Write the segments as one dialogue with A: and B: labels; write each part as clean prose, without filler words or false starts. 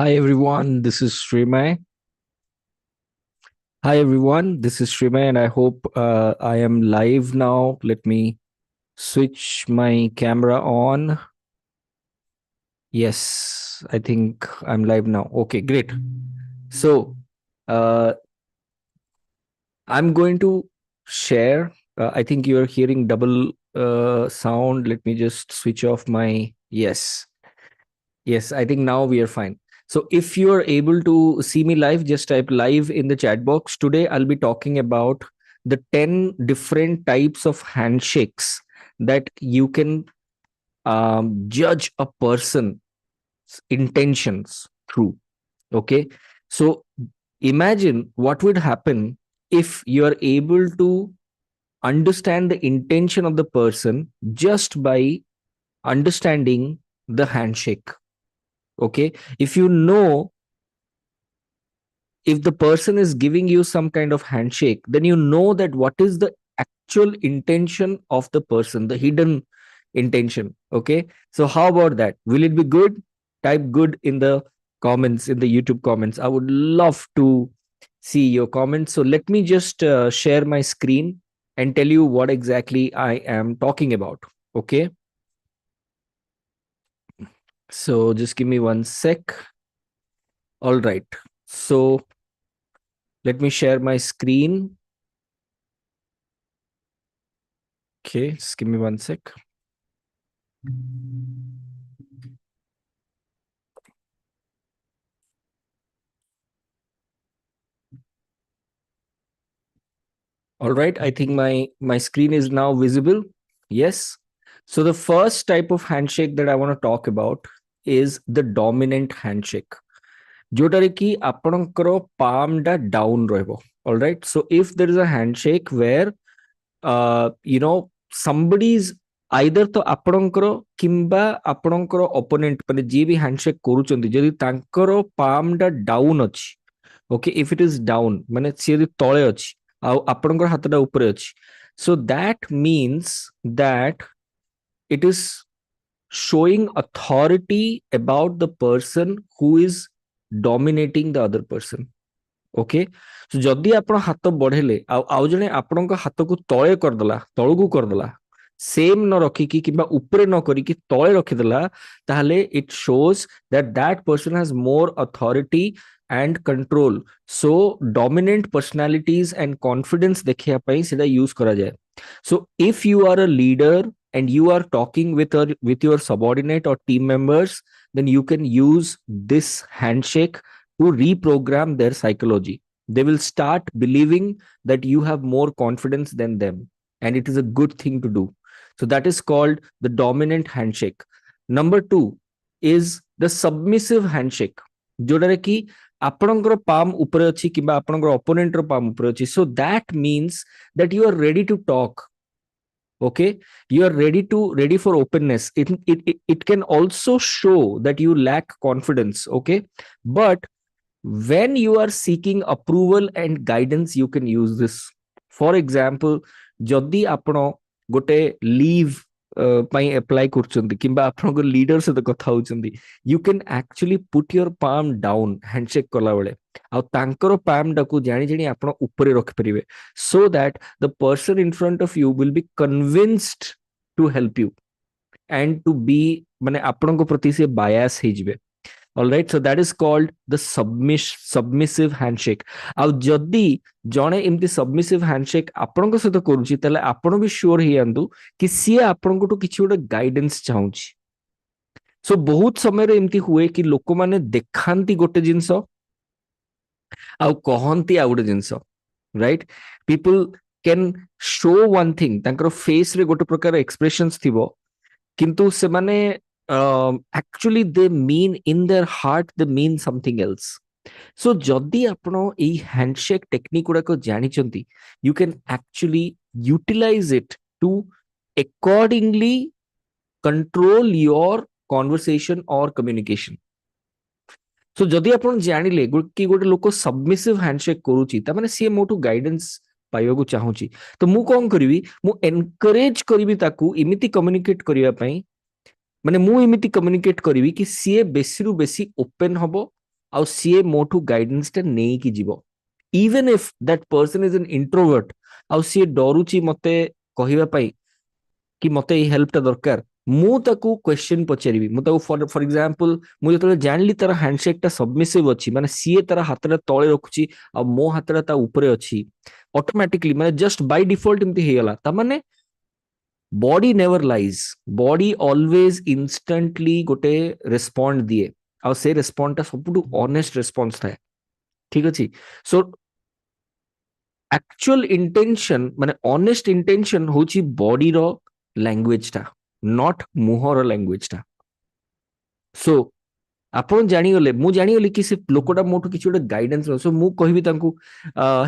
A: Hi everyone, this is Srimay. Hi everyone, this is Srimay, and I hope I am live now. Let me switch my camera on. Yes, I think I'm live now. Okay, great. So uh, I'm going to share. I think you are hearing double sound. Let me just switch off my. Yes. Yes, I think now we are fine. So if you are able to see me live, just type live in the chat box. Today I'll be talking about the 10 different types of handshakes that you can judge a person's intentions through. Okay. So imagine what would happen if you are able to understand the intention of the person just by understanding the handshake. Okay. If you know, if the person is giving you some kind of handshake, then you know that what is the actual intention of the person, the hidden intention. Okay. So how about that? Will it be good? Type good in the comments, in the YouTube comments. I would love to see your comments. So let me just share my screen and tell you what exactly I am talking about. Okay. So just give me one sec. All right. So let me share my screen. Okay, just give me one sec. All right, I think my screen is now visible. Yes. So the first type of handshake that I want to talk about is the dominant handshake. जोटारे कि आपणकर palm टा down रहबो. All right. So if there is a handshake where somebody's either तो आपणकर किंबा आपणकर opponent माने जे भी handshake करूचंदी जदि तांकर palm टा down अछि. Okay, if it is down ମାନେ ସିଏ ଯଦି ତଳେ ଅଛି ଆଉ ଆପଣଙ୍କର ହାତଟା ଉପରେ ଅଛି, so that means that it is showing authority about the person who is dominating the other person. Okay, so ଯଦି ଆପଣ ହାତ ବଢେଇଲେ ଆଉ ଆଉ ଜଣେ ଆପଣଙ୍କ ହାତକୁ ତଳେ କରିଦେଲା, ତଳକୁ କରିଦେଲା, ସେମ୍ ନ ରଖିକି କିମ୍ବା ଉପରେ ନ କରିକି ତଳେ ରଖିଦେଲା, ତାହେଲେ it shows that that person has more authority and control. So dominant personalities and confidence ଦେଖିବା ପାଇଁ ସେଟା use କରାଯାଏ. So if you are a leader and you are talking with your subordinate or team members, then you can use this handshake to reprogram their psychology. They will start believing that you have more confidence than them, and it is a good thing to do. So that is called the dominant handshake. Number two is the submissive handshake. जोटारे कि आपणकर palm ऊपर अछि किबा आपणकर opponent रो palm ऊपर अछि. So that means that you are ready to talk. Okay, you are ready for openness. It can also show that you lack confidence. Okay, but when you are seeking approval and guidance, you can use this. For example, जदि आपण गोटे leave ପାଇଁ apply କରୁଛନ୍ତି କିମ୍ବା ଆପଣଙ୍କ leader ସହିତ କଥା ହଉଛନ୍ତି, you can actually put your palm down handshake କଲା ବେଳେ ଆଉ ତାଙ୍କର palm ଟାକୁ ଜାଣି ଜାଣି ଆପଣ ଉପରେ ରଖିପାରିବେ, so that the person in front of you will be convinced to help you and to be ମାନେ ଆପଣଙ୍କ ପ୍ରତି ସେ bias ହେଇଯିବେ. All right, so that is called the submissive handshake. ଆଉ ଯଦି ଜଣେ ଏମିତି submissive handshake ଆପଣଙ୍କ ସହିତ କରୁଛି, ତାହେଲେ ଆପଣ ବି sure ହେଇଯାନ୍ତୁ କି ସିଏ ଆପଣଙ୍କଠୁ କିଛି ଗୋଟେ guidance ଚାହୁଁଛି. So ବହୁତ ସମୟରେ ଏମିତି ହୁଏ କି ଲୋକମାନେ ଦେଖାନ୍ତି ଗୋଟେ ଜିନିଷ ଆଉ କହନ୍ତି ଆଉ ଗୋଟେ ଜିନିଷ, right? People can show one thing, ତାଙ୍କର face ରେ ଗୋଟେ ପ୍ରକାର expressions ଥିବ, କିନ୍ତୁ ସେମାନେ actually they mean in their heart they mean something else. So जदि आपण एई handshake technique गुड़ाक जानिचंती, you can actually utilize it to accordingly control your conversation or communication. So जदि आपण जानिले कि गोटे लोक submissive handshake करूची, ता माने सी मोटू guidance पाइबाकू चाहूची, तो मु कोन करिवि, मु encourage करिवि ताकू इमिति communicate करिया पई, माने मु इमिति कम्युनिकेट करिवि कि सीए बेसी रु बेसी ओपन हबो ଆଉ ସିଏ ମୋଠୁ ଗାଇଡେନ୍ସ ଟା ନେଇକି ଯିବ even if that person is N introvert ଆଉ ସିଏ ଡରୁଛି ମତେ କହିବା ପାଇଁ କି ମତେ ଏଇ ହେଲ୍ପ ଟା ଦରକାର ମୁଁ ତାକୁ କ୍ୱେଶ୍ଚନ ପଚାରିବି ମୁଁ ତାକୁ ଫର ଏକ୍ସାମ୍ପଲ ମୁଁ ଯେତେବେଳେ ଜାଣିଲି ତାର ହ୍ୟାଣ୍ଡସେକ୍ ଟା ସବମିସିଭ ଅଛି ମାନେ ସିଏ ତାର ହାତଟା ତଳେ ରଖୁଛି ଆଉ ମୋ ହାତଟା ତା ଉପରେ ଅଛି ଅଟୋମେଟିକଲି ମାନେ ଜଷ୍ଟ ବାଇ ଡିଫଲ୍ଟ ଏମିତି ହେଇଗଲା ତାମାନେ body never lies body always instantly ଗୋଟେ ରେସ୍ପଣ୍ଡ ଦିଏ ଆଉ ସେ ରେସ୍ପଣ୍ଡ ଟା ସବୁଠୁ ଅନେଷ୍ଟ ରେସ୍ପନ୍ସ ଥାଏ ଠିକ ଅଛି ସୋ ଆକ୍ଚୁଆଲ ଇଣ୍ଟେନସନ ମାନେ ଅନେଷ୍ଟ ଇଣ୍ଟେନସନ ହଉଛି ବଡିର ଲାଙ୍ଗୁଏଜ ଟା ନଟ୍ ମୁହଁର ଲାଙ୍ଗୁଏଜ ଟା ସୋ ଆପଣ ଜାଣିଗଲେ ମୁଁ ଜାଣିଗଲି କି ସେ ଲୋକଟା ମୋଠୁ କିଛି ଗୋଟେ ଗାଇଡେନ୍ସ ସୋ ମୁଁ କହିବି ତାଙ୍କୁ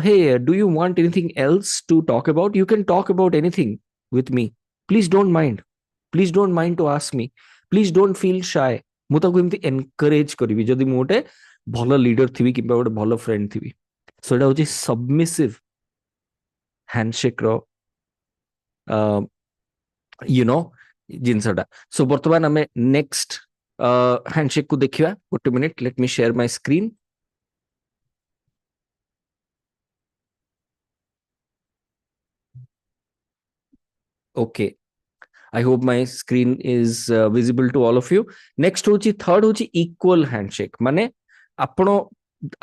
A: hey do you want anything else to talk about you can talk about anything with me please don't mind please don't mind to ask me please don't feel shy ମୁଁ ତାକୁ ଏମିତି encourage କରିବି ଯଦି ମୁଁ ଗୋଟେ ଭଲ ଲିଡର ଥିବି କିମ୍ବା ଗୋଟେ ଭଲ ଫ୍ରେଣ୍ଡ ଥିବି ସୋ ଏଟା ହଉଛି ସବମିସିଭ ହ୍ୟାଣ୍ଡଶେକ୍ ର यू नो जिनसटा सो बर्तमान आम नेक्स्ट हैंडशेक को देखिए गोटे minute let me share my screen okay I hope my screen is visible to all of you next होची थर्ड होची इक्वल हैंडशेक माने आपण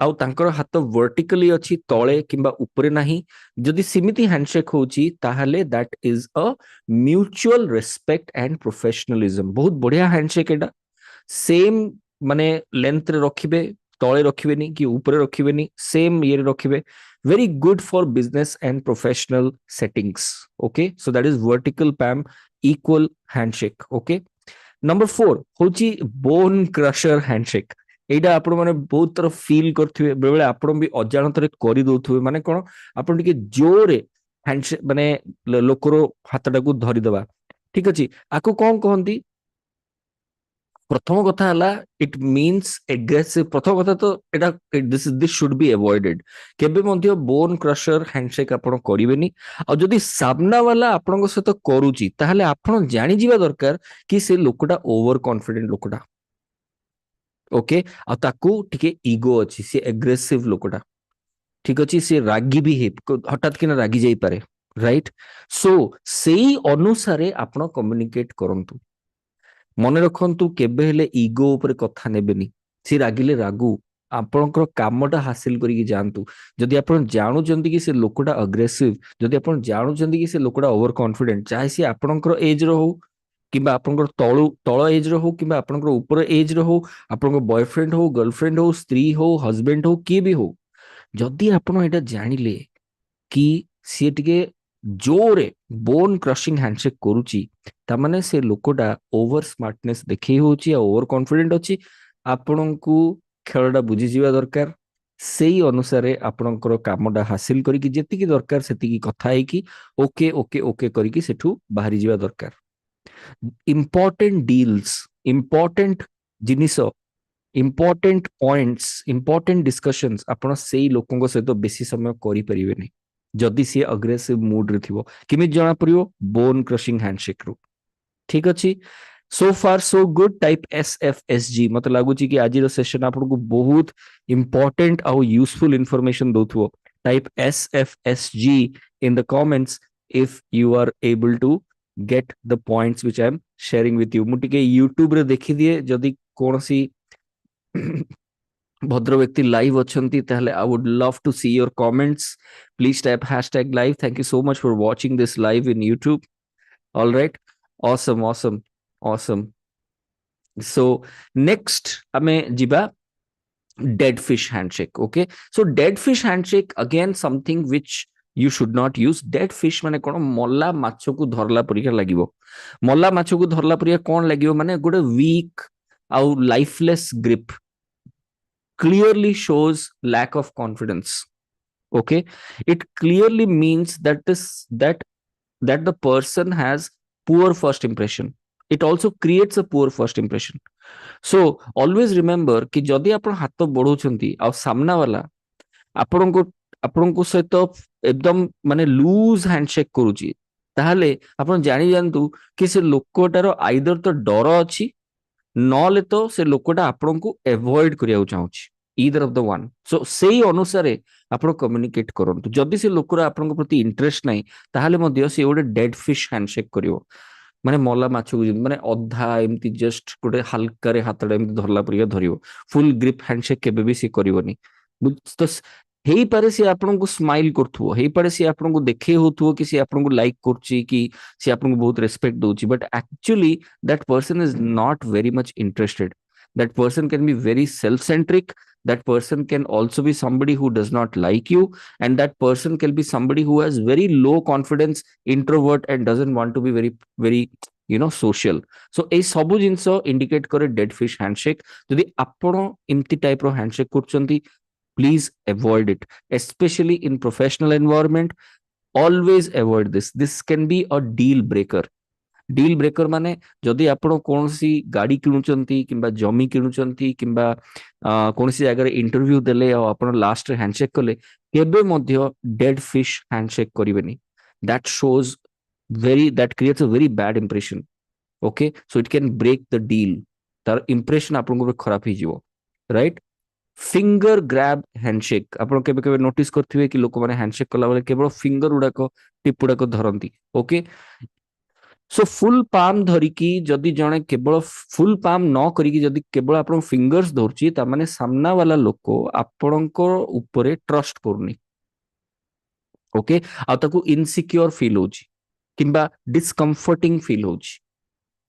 A: आउ तांकर हाथ वर्टिकली अछि तळे किंबा ऊपरे नाही जदि सिमिति हैंडशेक होची ताहाले that is a mutual respect and professionalism बहुत बढ़िया हैंडशेक एटा सेम माने लेंथ रे रखिबे तळे रखिबेनी कि ऊपरे रखिबेनी सेम ये रखिबे very good for business and professional settings okay so that is vertical pam equal handshake okay number 4 होची bone crusher handshake एटा आपण माने बहुत तरह फील करथिबे बेले आपण भी अजाणतरे करि दोथुबे माने कोन आपण टिके जोरे हैंडशेक माने लोकरो हातटा को धरि देबा ठीक अछि आको कोन कहंती प्रथम कथा हला इट मीन्स एग्रेसिव प्रथम कथा तो एटा दिस शुड बी अवॉइडेड केबे मध्य बोन क्रशर हैंडशेक आपण करिवेनी आ जदी सामना वाला आपन सहित करूची ताहले आपण जानि जिबा दरकार कि से लोकटा ओवर कॉन्फिडेंट लोकटा ओके आ ताकू टिके ईगो अछि से एग्रेसिव लोकटा ठीक अछि से रागी भी हे हठात किना रागी जाई पारे राइट सो सेई अनुसारे आपण कम्युनिकेट करंतु मन रखु केबे हेले इगो ऊपर कथा नेबेनी सी रागिले रागु आपणकर कामटा हासिल करिक जानतु जदि आपण जानुचंती कि से लोकटा अग्रेसिव जदि आपण जानुचंती कि से लोकटा ओवर कॉन्फिडेंट चाहे सी आपणकर एज रो हो किंबा आपणकर तळ एज रो हो किंबा आपणकर ऊपर एज रो हो आपणकर बॉयफ्रेंड हो गर्लफ्रेंड हो स्त्री हो हस्बैंड हो किए भी हो जदि आपण एटा जानिले कि सी टिके जोरे बोन क्रशिंग हैंडशेक करूची तामाने से लोकटा ओवर स्मार्टनेस देखै होची ओवर कॉन्फिडेंट अछि आपनकू खेलटा बुझी जिबा दरकार सेही अनुसारे आपनकर कामटा हासिल करी कि जेतिकी दरकार सेतिकी कथा है कि ओके ओके ओके करी कि सेठू बाहरी जिबा दरकार इंपोर्टेंट डील्स इंपोर्टेंट जिनिस इंपोर्टेंट पॉइंट्स इंपोर्टेंट डिस्कशंस आपण सेही लोकंक सहित बेसी समय करि परिबेनी जदि सी अग्रेसिव मूड रे थिबो किमि जणा परियो बोन क्रशिंग हैंडशेक रू ठीक अछि सो फार सो गुड टाइप SFSG मत लागुची कि आज सेशन आपको बहुत इंपोर्टेंट और यूजफुल इंफॉर्मेशन दोथुओ type SFSG in the comments if you are able to get the points which I am sharing with you मुटिके YouTube रे देखि दिए जदि कोनसी भद्र व्यक्ति लाइव अच्छंती ताहले I would love to see your comments please type hashtag live thank you so much for watching this live in YouTube all right awesome awesome awesome so next ame jiba dead fish handshake okay so dead fish handshake again something which you should not use dead fish माने कोन मल्ला माछो को धरला परिका लागिवो मल्ला माछो को धरला परिका कोन लागिवो माने गोटे week आउ lifeless grip clearly shows lack of confidence okay it clearly means that the person has poor first impression it also creates a poor first impression so always remember कि जदि आपण हाथ बढ़ौछंती आ सामना वाला आपनको सहित एकदम माने लूज हैंडशेक करूची ताहले आपण जानि जानतु कि से लोकटार आइदर तो डर अछि नले तो से लोकटा आपनको एवॉइड करिया चाहूची either of the one. So ସେଇ ଅନୁସାରେ ଆପଣ କମ୍ୟୁନିକେଟ କରନ୍ତୁ। ଯଦି ସେ ଲୋକର ଆପଣଙ୍କ ପ୍ରତି ଇଣ୍ଟରେଷ୍ଟ ନାହିଁ ତାହେଲେ ମଧ୍ୟ ସେ ଗୋଟେ ଡେଡ୍ ଫିsh ହ୍ୟାଣ୍ଡଶେକ୍ କରିବ, ମାନେ ମଲା ମାଛକୁ ଯେମିତି, ମାନେ ଅଧା ଏମିତି ଜଷ୍ଟ ଗୋଟେ ହାଲକାରେ ହାତଟା ଏମିତି ଧରିଲା ପରିକା ଧରିବ। ଫୁଲ ଗ୍ରିପ୍ ହ୍ୟାଣ୍ଡଶେକ୍ କେବେ ବି ସେ କରିବନି। ତ ହେଇପାରେ ସେ ଆପଣଙ୍କୁ ସ୍ମାଇଲ କରୁଥିବ, ହେଇପାରେ ସେ ଆପଣଙ୍କୁ ଦେଖେଇ ହଉଥିବ କି ସେ ଆପଣଙ୍କୁ ଲାଇକ୍ କରୁଛି କି ସେ ଆପଣଙ୍କୁ ବହୁତ ରେସ୍ପେକ୍ଟ ଦଉଛି, but actually that person is not very much interested. That person can be very self-centric. That person can also be somebody who does not like you, and that person can be somebody who has very low confidence, introvert, and doesn't want to be very social. So এই ସବୁ ଜିନିଷ indicate করে dead fish handshake। ଯଦି ଆପଣ ଏମିତି type ର handshake କରୁଛନ୍ତି, please avoid it, especially in professional environment। always avoid this can be a deal breaker। Deal breaker ମାନେ ଯଦି ଆପଣ କୌଣସି ଗାଡି କିଣୁଛନ୍ତି କିମ୍ବା ଜମି କିଣୁଛନ୍ତି କିମ୍ବା କୌଣସି ଜାଗାରେ ଇଣ୍ଟରଭ୍ୟୁ ଦେଲେ ଆଉ ଆପଣ ଲାଷ୍ଟରେ ହ୍ୟାଣ୍ଡଶେକ୍ କଲେ, କେବେ ମଧ୍ୟ ଡେଡ୍ ଫିsh ହ୍ୟାଣ୍ଡଶେକ୍ କରିବେନି। That shows that creates a very bad impression. Okay, so it can break the deal. ତାର ଇମ୍ପ୍ରେସନ ଆପଣଙ୍କର ଖରାପ ହେଇଯିବ, ରାଇଟ୍? ଫିଙ୍ଗର ଗ୍ରାବ ହ୍ୟାଣ୍ଡଶେକ୍ ଆପଣ କେବେ କେବେ ନୋଟିସ କରିଥିବେ କି ଲୋକମାନେ ହ୍ୟାଣ୍ଡଶେକ୍ କଲାବେଳେ କେବଳ ଫିଙ୍ଗର ଗୁଡାକ ଟିପ୍ ଗୁଡାକ ଧରନ୍ତି। ଓକେ, ସୋ ଫୁଲ ପାମ୍ ଧରିକି ଯଦି ଜଣେ କେବଳ ଫୁଲ ପାମ୍ ନ କରିକି ଯଦି କେବଳ ଆପଣଙ୍କ ଫିଙ୍ଗର୍ସ ଧରୁଛି, ତାମାନେ ସାମ୍ନା ବାଲା ଲୋକ ଆପଣଙ୍କ ଉପରେ ଟ୍ରଷ୍ଟ କରୁନି। ଓକେ, ଆଉ ତାକୁ ଇନସିକ୍ୟୁର ଫିଲ୍ ହଉଛି କିମ୍ବା ଡିସକମ୍ଫର୍ଟିଂ ଫିଲ୍ ହଉଛି,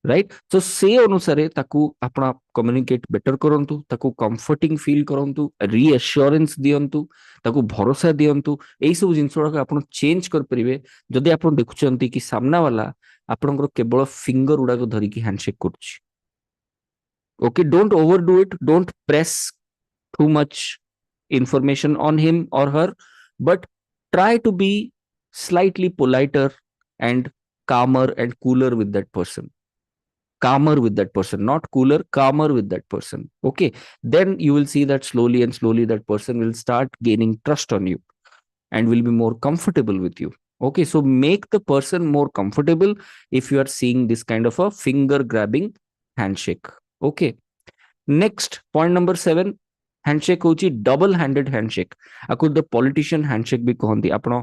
A: ରାଇଟ୍? ତ ସେ ଅନୁସାରେ ତାକୁ ଆପଣ କମ୍ୟୁନିକେଟ ବେଟର କରନ୍ତୁ, ତାକୁ କମ୍ଫର୍ଟିଂ ଫିଲ୍ କରନ୍ତୁ, ରିଆସ୍ୟୁରାନ୍ସ ଦିଅନ୍ତୁ, ତାକୁ ଭରସା ଦିଅନ୍ତୁ। ଏଇ ସବୁ ଜିନିଷ ଗୁଡାକ ଆପଣ ଚେଞ୍ଜ କରିପାରିବେ ଯଦି ଆପଣ ଦେଖୁଛନ୍ତି କି ସାମ୍ନା ବାଲା ଆପଣଙ୍କର କେବଳ ଫିଙ୍ଗର ଗୁଡାକ ଧରିକି ହ୍ୟାଣ୍ଡଶେକ୍ କରୁଛି। Okay, don't overdo it, don't press too much information on him or her, but try to be slightly politer and calmer and cooler with that person. Calmer with that person, not cooler, calmer with that person. Okay, then you will see that slowly and slowly that person will start gaining trust on you and will be more comfortable with you. Okay, so make the person more comfortable if you are seeing this kind of a finger grabbing handshake. Okay, next point number 7, handshake होची double handed handshake। आपको the politician handshake भी कहती। आपण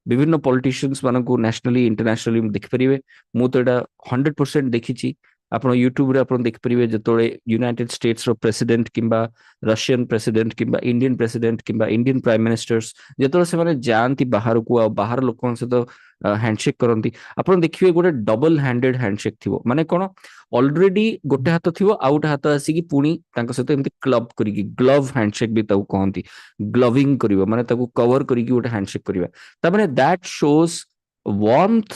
A: विभिन्न politicians मानक nationally internationally देखिपारे। मु तो एटा 100% देखी। ଆପଣ ୟୁଟ୍ୟୁବରେ ଆପଣ ଦେଖିପାରିବେ ଯେତେବେଳେ ୟୁନାଇଟେଡ୍ ଷ୍ଟେଟ୍ସର ପ୍ରେସିଡେଣ୍ଟ କିମ୍ବା ରଷିଆନ ପ୍ରେସିଡେଣ୍ଟ କିମ୍ବା ଇଣ୍ଡିଆନ ପ୍ରେସିଡେଣ୍ଟ କିମ୍ବା ଇଣ୍ଡିଆନ ପ୍ରାଇମ ମିନିଷ୍ଟର୍ସ ଯେତେବେଳେ ସେମାନେ ଯାଆନ୍ତି ବାହାରକୁ ଆଉ ବାହାର ଲୋକଙ୍କ ସହିତ ହ୍ୟାଣ୍ଡଶେକ୍ କରନ୍ତି, ଆପଣ ଦେଖିବେ ଗୋଟେ ଡବଲ ହ୍ୟାଣ୍ଡେଡ ହ୍ୟାଣ୍ଡଶେକ୍ ଥିବ। ମାନେ କଣ, ଅଲରେଡି ଗୋଟେ ହାତ ଥିବ ଆଉ ଗୋଟେ ହାତ ଆସିକି ପୁଣି ତାଙ୍କ ସହିତ ଏମିତି କ୍ଲବ କରିକି, ଗ୍ଲୋଭ ହ୍ୟାଣ୍ଡଶେକ୍ ବି ତାକୁ କହନ୍ତି, ଗ୍ଲୋଭିଂ କରିବ ମାନେ ତାକୁ କଭର କରିକି ଗୋଟେ ହ୍ୟାଣ୍ଡଶେକ୍ କରିବା। ତାମାନେ ଦ୍ୟାଟ୍ ଶୋଜ ୱାର୍ମଥ,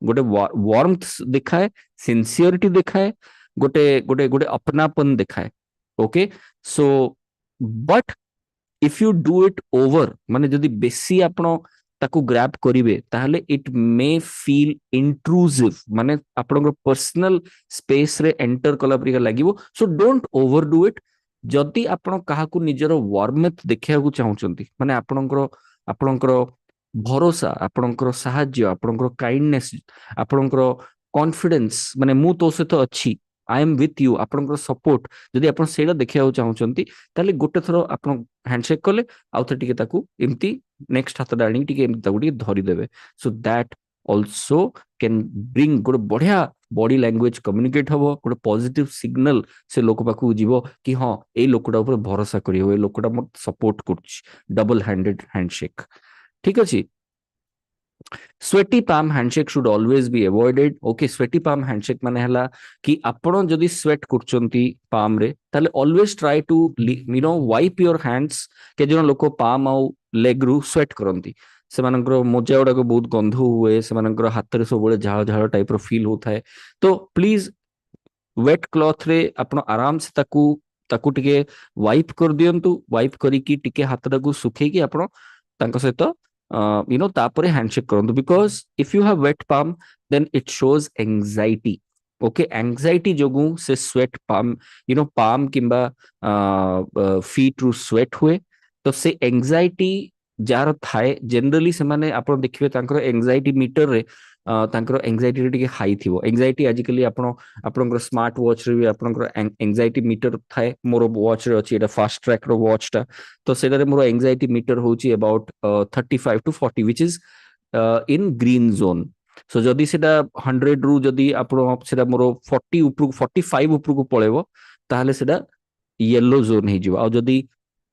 A: ଗୋଟେ ୱାର୍ମଥ ଦେଖାଏ, ସିନସିୟରିଟି ଦେଖାଏ, ଗୋଟେ ଗୋଟେ ଗୋଟେ अपनापन ଦେଖାଏ। Okay, so but if you do it over, माने जदि बेसी आपण ताकू ग्रैब करिवे ताहले इट मे फील इंट्रूसिव, माने आपणकर पर्सनल स्पेस रे एंटर कला परिका लागिवो। So don't overdo it. जदि आपण काहाकू निजर वार्मथ देखिया को चाहुचंती, माने आपणकर आपणकर भरोसा, आपणकर साहाय्य, आपणकर काइंडनेस, आपणकर कॉन्फिडेंस, माने मु तो सहित अच्छी, आई एम विथ यू, आपणकर सपोर्ट, जदि आपण सेडा देखिया को चाहुचंती ताले गोटे थरो आपण हैंडशेक कले आउ थे टिके ताकू एम्ति नेक्स्ट हाथ डाणी टिके एम्ति ताकू टिके धरि देबे। So that also can bring गोटे बढ़िया बॉडी लैंग्वेज कम्युनिकेट हबो, गोटे पॉजिटिव सिग्नल से लोक पाखु जीवो कि हां ए लोकटा ऊपर भरोसा करी हो, ए लोकटा मत सपोर्ट करछ। डबल हैंडेड हैंडशेक, ठीक अछि। Sweaty palm handshake should always be avoided. Okay, sweaty palm handshake माने हला कि आपण जदि स्वेट करचंती पाम रे ताले always try to wipe your hands. के जन लोक पाम आउ लेग रु स्वेट करंती, सेमानकर मोजा गुड़ाक बहुत गंध हुए, सेमानकर हाथ रे सब झाळ झाळ टाइप रो फील होता है। तो प्लीज वेट क्लॉथ रे आपण आराम से ताकू ताकू टिके वाइप कर दियंतु। वाइप करिकी टिके हाथ टाकू सुखेकी आपण तांको सहित तापरे हैंडशेक करंतु। Because if you have wet palm then it shows anxiety. Okay, anxiety जोगु से स्वेट पाम पाम किंबा फीट रु स्वेट हुए। तो से एंजाइटी जार थाए जनरली से माने आपण देखिबे तांकर एंजाइटी मीटर रे ତାଙ୍କର ଏଂଜାଇଟି ରେ ଟିକେ ହାଇ ଥିବ। ଏଂଜାଇଟି ଆଜିକାଲି ଆପଣଙ୍କର ସ୍ମାର୍ଟ ୱାଚ୍ ରେ ବି ଆପଣଙ୍କର ଏଂଜାଇଟି ମିଟର ଥାଏ। ମୋର ୱାଚ୍ ରେ ଅଛି, ଏଟା ଫାଷ୍ଟ ଟ୍ରାକ୍ ର ୱାଚ୍ ଟା। ତ ସେଟାରେ ମୋର ଏଂଜାଇଟି ମିଟର ହଉଛି about 35 to 40 which is in green zone. So ଯଦି ସେଟା 100 ରୁ ଯଦି ଆପଣ ସେଟା ମୋର 40 ଉପରକୁ 45 ଉପରକୁ ପଳେଇବ ତାହେଲେ ସେଟା ୟେଲୋ ଜୋନ୍ ହେଇଯିବ। ଆଉ ଯଦି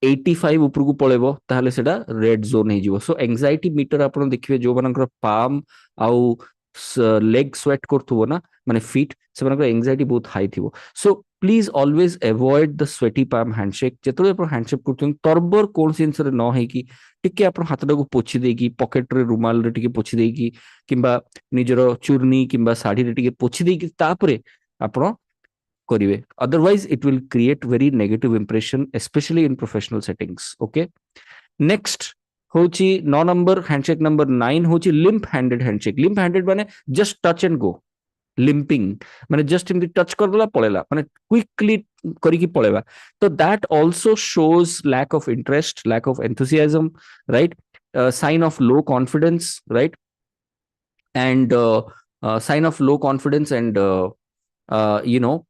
A: 85 ଉପରକୁ ପଳେଇବ ତାହେଲେ ସେଟା ରେଡ୍ ଜୋନ୍ ହେଇଯିବ। ସୋ ଏଂଜାଇଟି ମିଟର ଆପଣ ଦେଖିବେ ଯୋଉମାନଙ୍କର ପାମ୍ ଆଉ ଲେଗ ସ୍ୱେଟ୍ କରୁଥିବ ନା, ମାନେ ଫିଟ୍, ସେମାନଙ୍କର ଏଂଜାଇଟି ବହୁତ ହାଇ ଥିବ। So please always avoid the sweaty palm handshake. ଯେତେବେଳେ ଆପଣ ହ୍ୟାଣ୍ଡଶେକ୍ କରୁଛନ୍ତି ତର୍ବର କୌଣସି ଜିନିଷରେ ନ ହେଇକି ଟିକେ ଆପଣ ହାତଟାକୁ ପୋଛି ଦେଇକି, ପକେଟରେ ରୁମାଲରେ ଟିକେ ପୋଛି ଦେଇକି, କିମ୍ବା ନିଜର ଚୂର୍ଣ୍ଣି କିମ୍ବା ଶାଢୀରେ ଟିକେ ପୋଛି ଦେଇକି ତାପରେ ଆପଣ କରିବେ। Otherwise it will create very negative impression especially in professional settings. Okay, next ହଉଛି 9 ନମ୍ବର ହ୍ୟାଣ୍ଡଶେକ୍ ନମ୍ବର 9 ହଉଛି limp handed handshake. Limp handed ମାନେ just touch and go, limping ମାନେ ଜଷ୍ଟ ଏମିତି ଟଚ୍ କରିଦେଲା ପଳେଇଲା, ମାନେ କ୍ୱିକଲି କରିକି ପଳେଇବା। ତ that also shows lack of interest, lack of enthusiasm, right, sign of low confidence, right, and sign of low confidence and you know,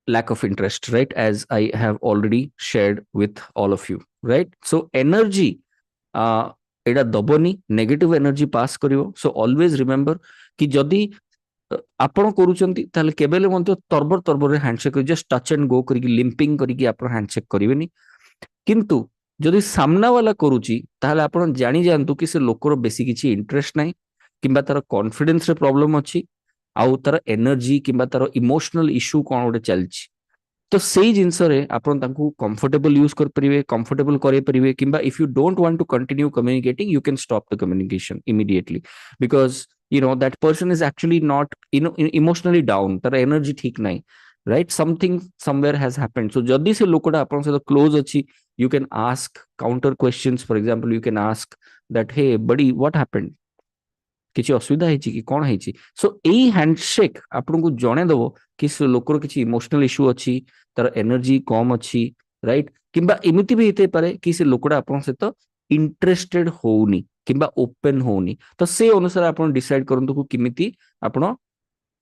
A: lack of interest, right, as I have already shared with all of you, right? So energy এটা ଦବନି, negative energy pass କରିବ। Show always remember କି ଯଦି ଆପଣ କରୁଛନ୍ତି ତାହେଲେ କେବେ ହେଲେ ମଧ୍ୟ ତର୍ବର ତର୍ବରରେ ହ୍ୟାଣ୍ଡଶେକ୍ କରି ଜଷ୍ଟ ଟଚ୍ ଆଣ୍ଡ ଗୋ କରିକି ଲିମ୍ପିଂ କରିକି ଆପଣ ହ୍ୟାଣ୍ଡଶେକ୍ କରିବେନି। କିନ୍ତୁ ଯଦି ସାମ୍ନା ବାଲା କରୁଛି ତାହେଲେ ଆପଣ ଜାଣିଯାଆନ୍ତୁ କି ସେ ଲୋକର ବେଶୀ କିଛି ଇଣ୍ଟରେଷ୍ଟ ନାହିଁ, କିମ୍ବା ତାର କନଫିଡେନ୍ସରେ ପ୍ରୋବ୍ଲେମ ଅଛି, ଆଉ ତାର ଏନର୍ଜି କିମ୍ବା ତାର ଇମୋସନାଲ ଇସ୍ୟୁ କ'ଣ ଗୋଟେ ଚାଲିଛି। ତ ସେଇ ଜିନିଷରେ ଆପଣ ତାଙ୍କୁ କମ୍ଫର୍ଟେବଲ ୟୁଜ କରିପାରିବେ, କମ୍ଫର୍ଟେବଲ କରେଇପାରିବେ, କିମ୍ବା if you don't want to continue communicating you can stop the communication immediately, because you know that person is actually not, you know, emotionally down, ତାର ଏନର୍ଜି ଠିକ ନାହିଁ, right? Something somewhere has happened. So ଯଦି ସେ ଲୋକଟା ଆପଣଙ୍କ ସହିତ close ଅଛି, you can ask counter questions. For example, you can ask that, hey buddy, what happened? କିଛି ଅସୁବିଧା ହେଇଛି କି, କ'ଣ ହେଇଛି? ସୋ ଏଇ ହ୍ୟାଣ୍ଡଶେକ୍ ଆପଣଙ୍କୁ ଜଣେଇଦବ କି ସେ ଲୋକର କିଛି ଇମୋସନାଲ ଇସ୍ୟୁ ଅଛି, ତାର ଏନର୍ଜି କମ ଅଛି, ରାଇଟ୍, କିମ୍ବା ଏମିତି ବି ହେଇଥାଇପାରେ କି ସେ ଲୋକଟା ଆପଣଙ୍କ ସହିତ ଇଣ୍ଟରେଷ୍ଟେଡ ହଉନି କିମ୍ବା ଓପେନ ହଉନି। ତ ସେ ଅନୁସାରେ ଆପଣ ଡିସାଇଡ କରନ୍ତୁ କେମିତି ଆପଣ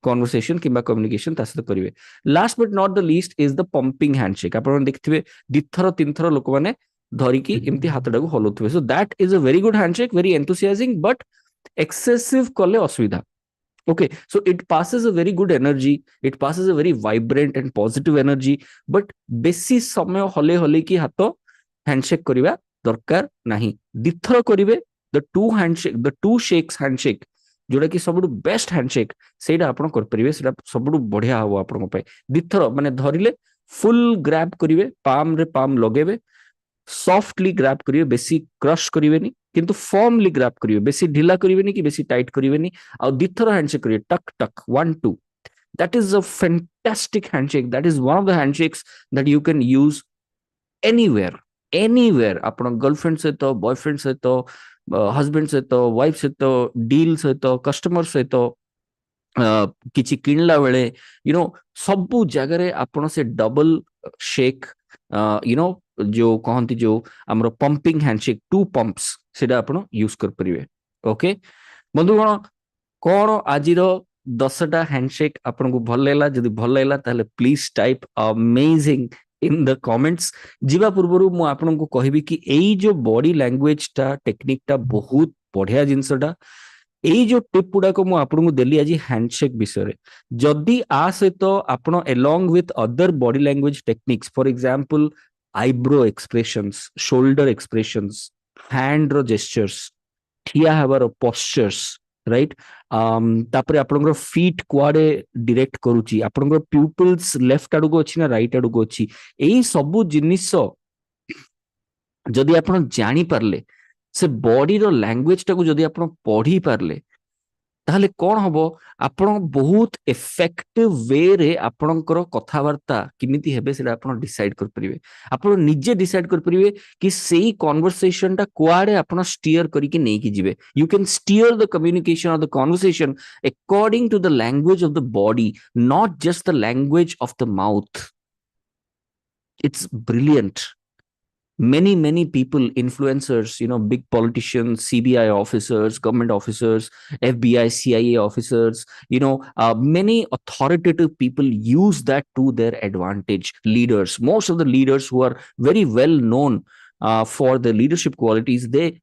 A: କନଭରସେସନ କିମ୍ବା କମ୍ୟୁନିକେସନ ତା ସହିତ କରିବେ। Last but not the least is the pumping handshake. ଆପଣ ଦେଖିଥିବେ ଦିଥର ତିନିଥର ଲୋକମାନେ ଧରିକି ଏମିତି ହାତଟାକୁ ହଲଉଥିବେ। So that is a very good handshake, very enthusiastic, but excessive kale asubidha. Okay, so it passes a very good energy, it passes a very vibrant and positive energy, but besi samay hole hole ki hato handshake kariba darkar nahi, dithar karibe the two handshake, the two shakes handshake, जोटा कि सब best handshake सेटा आपण कर परिबे, सेटा सब बढ़िया हबो आपण पे। दिथर माने धरिले फुल ग्रैब करिवे, पाम रे पाम लगेबे, सॉफ्टली ग्रैब करिवे, बेसी क्रश करिवेनी, किंतु फर्मली ग्रैब करिवे, बेसी ढिला करिवेनी कि बेसी टाइट करिवेनी। आ दिथर हैंडशेक करिवे, टक टक 1 2। That is a fantastic handshake, that is one of the handshakes that you can use anywhere, anywhere. आपण गर्लफ्रेंड सहित, बॉयफ्रेंड सहित, हस्बैंड सहित, वाइफ सहित, डील सहित, कस्टमर सहित, किछि किणला बेले, यू नो, सबु जगह आपण से डबल शेक, यू नो, जो कहती जो आमर पंपिंग हैंडशेक, टू पंप्स, सेटा आपण यूज कर परिवे। ओके बंधुगण, कौन आज 10टा हैंडशेक आपन को भल लागला? जदि भल लागला ताहले please type amazing in the comments. जीवा पूर्वरु मु आपन को कहबी कि एई जो बॉडी लैंग्वेज टा टेक्निक टा बहुत बढ़िया जिंसटा। एई जो टिप गुडा को मु आपन को देली आज हैंडशेक विषय रे, जदि आ सहित आपन along with other body language techniques, for example eyebrow expressions, shoulder expressions, hand रो जेस्चर्स, ठिया हबार पोस्चर्स, राइट, तापरे आपनकर फीट कुआडे डायरेक्ट करूची, आपनकर प्यूपिल्स लेफ्ट आडू को अछि ना राइट आडू को अछि, एई सबु जिनिस जदि आपण जानि पारले, से बॉडी रो लैंग्वेज टाको जदि आपण पढ़ी पारले, ताहले कौन हम आपण बहुत इफेक्टिव वे रे आपणकर कथबार्ता किमिति हेबे सेटा आपण डिसाइड कर परिबे। आपण निजे डिसाइड कर परिबे कि सेही कन्वर्सेशन टा कुआडे आपण स्टीयर करिके नै कि जिवे। You can steer the communication of the conversation according to the language of the body, not just the language of the mouth. It's brilliant. many people, influencers, big politicians, CBI officers, government officers, FBI, CIA officers, many authoritative people use that to their advantage. Leaders, most of the leaders who are very well known for their leadership qualities, they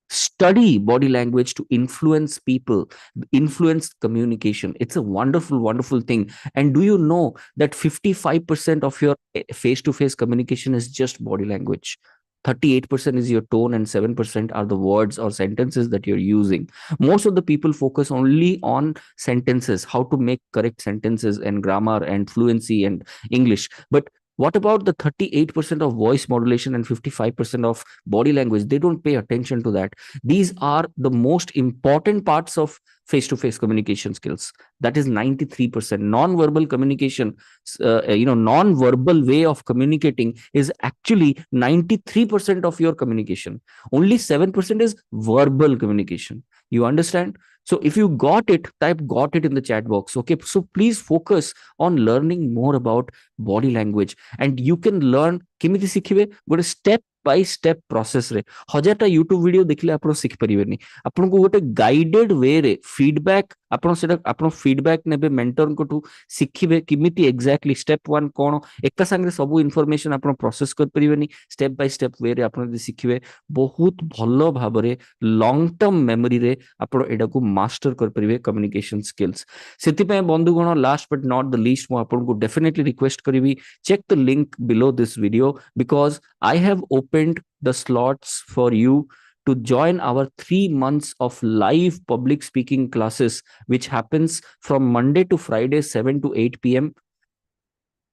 A: study body language to influence people, influence communication. It's a wonderful thing. And do you know that 55% of your face to face communication is just body language? 38% is your tone, and 7% are the words or sentences that you're using. Most of the people focus only on sentences, how to make correct sentences and grammar and fluency and English. But what about the 38% of voice modulation and 55% of body language? They don't pay attention to that. These are the most important parts of face to face communication skills. That is 93%. Non-verbal communication, non-verbal way of communicating is actually 93% of your communication. Only 7% is verbal communication. You understand? So if you got it, type got it in the chat box. Okay. So please focus on learning more about body language, and you can learn କେମିତି ଶିଖିବେ ଗୋଟେ step by step process ରେ। ହଜାରଟା YouTube video ଦେଖିଲେ ଆପଣ ଶିଖିପାରିବେନି। ଆପଣଙ୍କୁ ଗୋଟେ guided ୱେରେ feedback, ଆପଣ ଫିଡବ୍ୟାକ୍ ନେବେ ମେଣ୍ଟରଙ୍କଠୁ, ଶିଖିବେ କେମିତି ଏକ୍ଜାକ୍ଟଲି ଷ୍ଟେପ୍ ୱାନ୍ କ'ଣ। ଏକା ସାଙ୍ଗରେ ସବୁ ଇନଫର୍ମେସନ ଆପଣ ପ୍ରୋସେସ କରିପାରିବେନି। ଷ୍ଟେପ୍ ବାଇ ଷ୍ଟେପ୍ ୱେରେ ଆପଣ ଯଦି ଶିଖିବେ, ବହୁତ ଭଲ ଭାବରେ ଲଙ୍ଗ ଟର୍ମ ମେମୋରିରେ ଆପଣ ଏଟାକୁ ମାଷ୍ଟର କରିପାରିବେ କମ୍ୟୁନିକେସନ ସ୍କିଲ୍ସ। ସେଥିପାଇଁ ବନ୍ଧୁଗଣ, last but not the list, ମୁଁ ଆପଣଙ୍କୁ ଡେଫିନେଟଲି ରିକ୍ୱେଷ୍ଟ କରିବି, check the link below this video, because I have opened the slots for you to join our 3 months of live public speaking classes, which happens from Monday to Friday 7 to 8 p.m.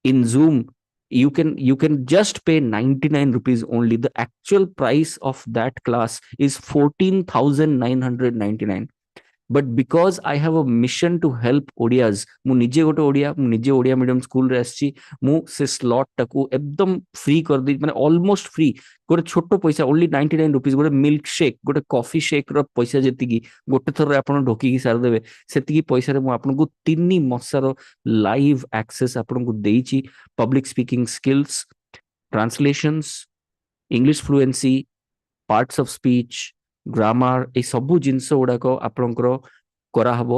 A: in Zoom. You can just pay 99 rupees only. The actual price of that class is 14,999. But because I have a mission to help Odias, ମୁଁ ନିଜେ ଗୋଟେ ଓଡ଼ିଆ, ମୁଁ ନିଜେ Odia medium ସ୍କୁଲରେ ଆସିଛି, ମୁଁ ସେ ସ୍ଲଟଟାକୁ ଏକଦମ ଫ୍ରି କରିଦେଇ, ମାନେ ଅଲମୋଷ୍ଟ ଫ୍ରି, ଗୋଟେ ଛୋଟ ପଇସା, ଓନ୍ଲି 99 rupees, ଗୋଟେ ମିଲ୍କ ଶେକ୍, ଗୋଟେ କଫି ଶେକ୍ର ପଇସା ଯେତିକି ଗୋଟେ ଥରରେ ଆପଣ ଢୋକିକି ସାରିଦେବେ, ସେତିକି ପଇସାରେ ମୁଁ ଆପଣଙ୍କୁ 3 ମାସର ଲାଇଭ ଆକ୍ସେସ୍ ଆପଣଙ୍କୁ ଦେଇଛି। Public speaking skills, translations, English fluency, parts of speech, grammar, এই ସବୁ ଜିନିଷ ଗୁଡାକ ଆପଣଙ୍କର କରାହବ।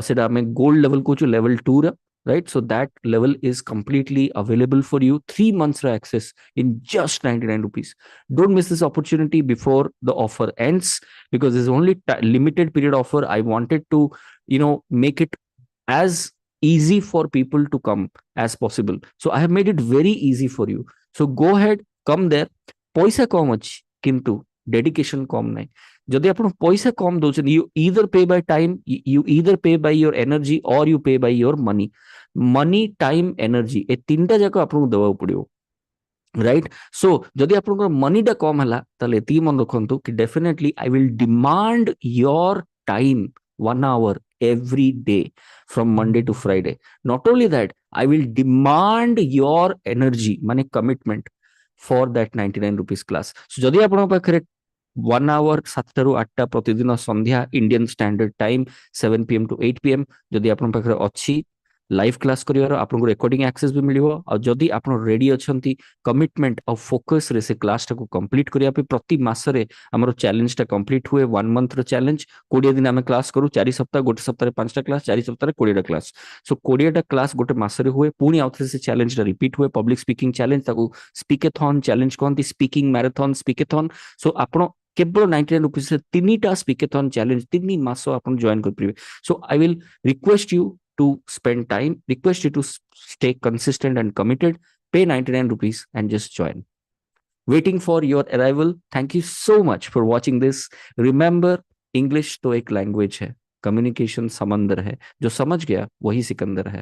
A: ସେଟା ଆମେ ଗୋଲ୍ଡ ଲେଭେଲ କହୁଛୁ, ଲେଭେଲ 2 ର, right? So that level is completely available for you. 3 months access in just 99 rupees. Don't miss this opportunity before the offer ends, because it's only limited period offer. I wanted to make it as easy for people to come as possible, so I have made it very easy for you. So go ahead, come there. पैसा कम अच्छी किंतु dedication कम नहीं। जदि आप पैसा कम दौरान, you either pay by time, you either pay by your energy, और you pay by your money. Money, time, energy, ए तीनटा जाक आपको देवाक पड़ो, राइट? सो जदि आप मनीटा कम है, ये मन रखु कि definitely I will demand your time 1 hour every day from Monday to Friday. Not only that, I will demand your energy, माने commitment, for that 99 rupees class. So जदि आपन पाखरे 1 hour 7 ରୁ 8 प्रतिदिन संध्या Indian standard time 7 PM to 8 PM जदि आपन पाखरे अछि लाइव क्लास करिवार, आपन रिकॉर्डिंग एक्सेस भी मिलिवो। और जदि आपन रेडी अछंती कमिटमेंट और फोकस रे से क्लास टाको कंप्लीट करिया पे, प्रति मासरे हमरो चैलेंज टा कंप्लीट हुए। 1 month रो चैलेंज, 20 दिन हमें क्लास करू, 4 सप्ताह, गोटे सप्ताह 5टा क्लास, 4 सप्ताह 20टा क्लास। सो 20टा क्लास गोटे मासरे हुए, पुणी आउथरे से चैलेंज टा रिपीट हुए। पब्लिक स्पीकिंग चैलेंज, ताको स्पीकेथॉन चैलेंज कहंती, स्पीकिंग मैराथन, स्पीकेथॉन। सो आपण केवल 99 रुपीस से 3टा स्पीकेथॉन चैलेंज 3 मास आपण जॉइन कर परिबे। So I will request you to spend time, request you to stay consistent and committed. Pay 99 rupees and just join. Waiting for your arrival. Thank you so much for watching this. Remember, English तो एक language है, communication समंदर है, जो समझ गया वही सिकंदर है।